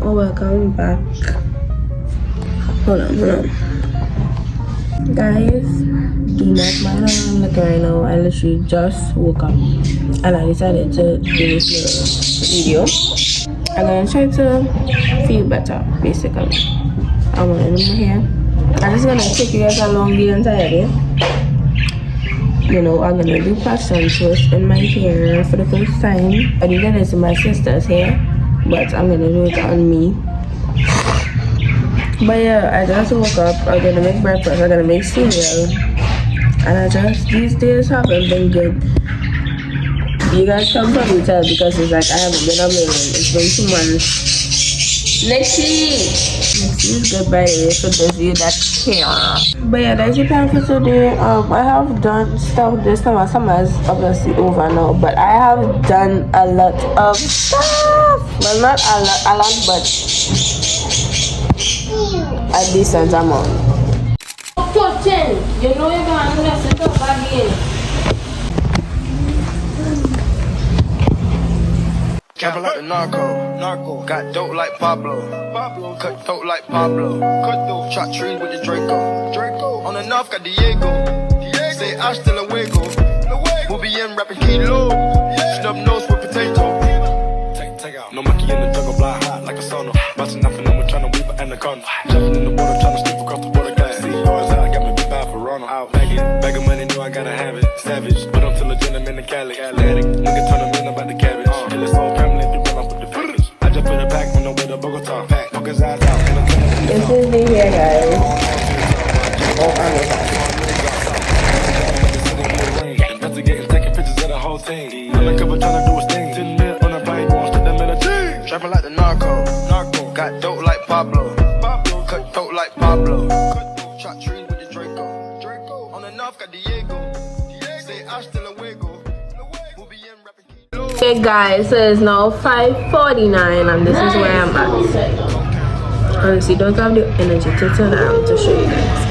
Welcome back. Hold on. Guys, do not mind how I'm looking right now. I literally just woke up and I decided to do this little video. I'm gonna try to feel better, basically. I'm gonna do my hair. I'm just gonna take you guys along the entire day. You know, I'm gonna do passion twist in my hair for the first time. I did this in my sister's hair, but I'm gonna do it on me. But yeah, I just woke up. I'm gonna make breakfast. I'm gonna make cereal, and these days haven't been good. You guys can probably tell because it's like I haven't been uploading. It's been 2 months. Nexie is good, by the way, for those of you that care. But yeah, that's the plan for today. I have done stuff this time. Summer is obviously over now, but I have done a lot of stuff. Well, not a lot, but a decent amount. 14, you know you're going to mess it up again. Trapping like the narco, got dope like Pablo, cut throat like Pablo, shot trees with the Draco, on the north got Diego, say hasta luego, we'll be in rapping kilo, snub nose with potato, take out, no monkey in the jungle, blind hot like a sauna, bouncing nothing, I'm trying to weave an anaconda, jumping in the water, trying to sleep across the water, guys, see yours out, got me big bad for Ronald, out, bag of money, know I gotta have it, savage, but I'm still a gentleman in Cali, athletic, nigga turn them in about the cabbage, kill this whole family. This is the hair, guys. Oh, trapping like the narco, got dope like Pablo, cut throat like Pablo, shot trees with the Draco, on the north got Diego, say hasta luego, we'll be in rapping. Hey guys, so it's now 5:49 and this is where I'm at. Honestly, don't have the energy to turn around to show you guys.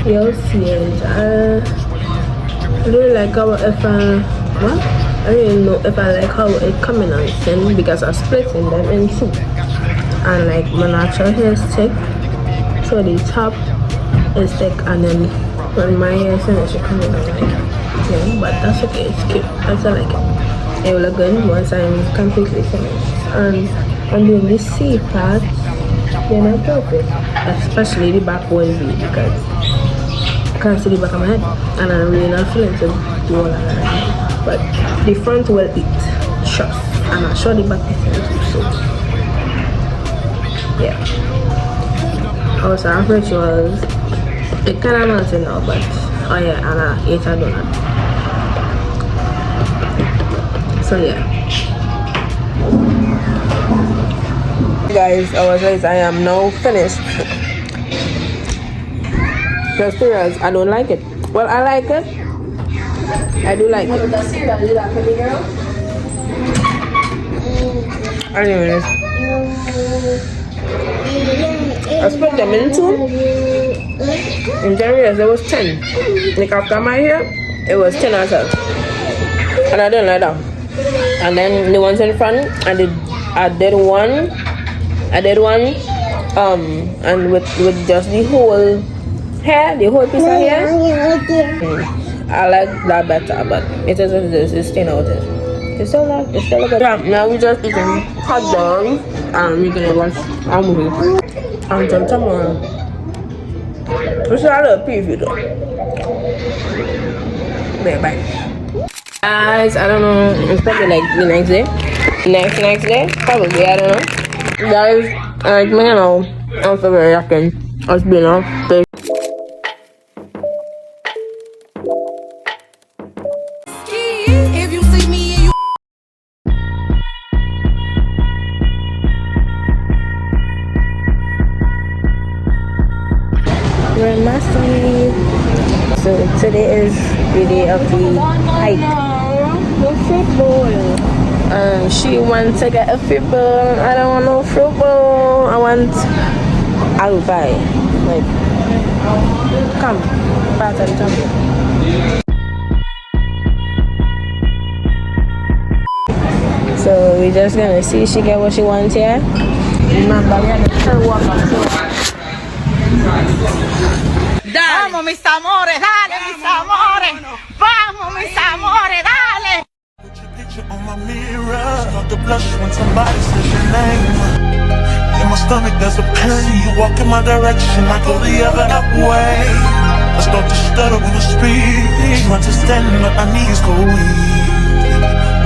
But you'll see it. I really like how I don't know if I like how it coming on thin because I'm splitting them in two. And like my natural hair is thick, so the top is thick, and then when my hair is finished, it coming on like thin. But that's okay, it's cute. I still like it. It will look good once I'm completely finished. And I'm doing this C part, they're not perfect. Especially the back one V because I can't see the back of my head and I'm really not feeling to do all of that. But the front will eat, trust. And I'm sure the back is going to, so yeah. Also, our rituals, it kind of melted now, but oh yeah, and I ate a donut. So yeah, guys, I am now finished. The cereals, I don't like it. Well, I like it. I do like it. The cereal, you like it, girl? Anyways, I split them in two. In January, there was 10. Like after my hair, it was 10 as well. And I didn't like that. And then the ones in front, I did one, and with just the whole hair, the whole piece of hair. I like that better, but it is what it is. It's still out there. It's still good. Yeah, now we just eating hot dogs, and we're gonna watch a movie until tomorrow. We should have a preview though. Bye. Guys, I don't know, it's probably like the next day. Next day? Probably, I don't know. Guys, like me now, I'm so very yucky. It's been a day. If you see me and you We're in Massey. So today is the day of the hike. She wants to get a football. I don't want no football. I'll buy. Like, come, part of the champion. So we're just gonna see if she get what she wants here. Remember, we had a third walk on the Vamos mis amores, dale mis amores. Vamos mis amores, dale. Put your picture on my mirror. Start to blush when somebody says your name. In my stomach there's a pain. You walk in my direction, I go the other way. I start to stutter when I speak. Understanding that my knees go weak.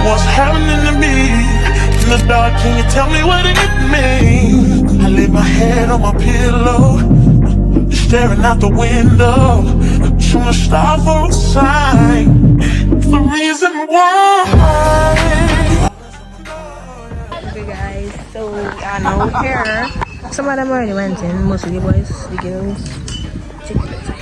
What's happening to me? In the dark, can you tell me what it means? I lay my head on my pillow, staring out the window, trying to stop for a sign. The reason why. Okay guys, so we are now here. Some of them already went in, mostly the boys, the girls. Take it time.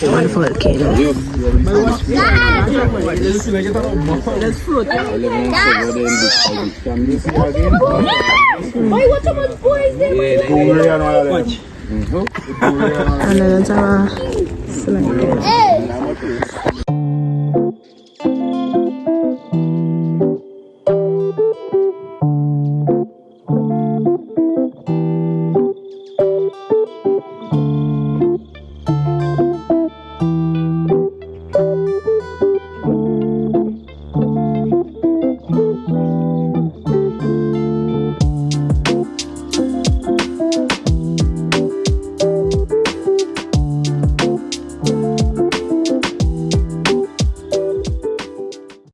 One volcano. Let's float. Why what about boys there? And then it's our slide.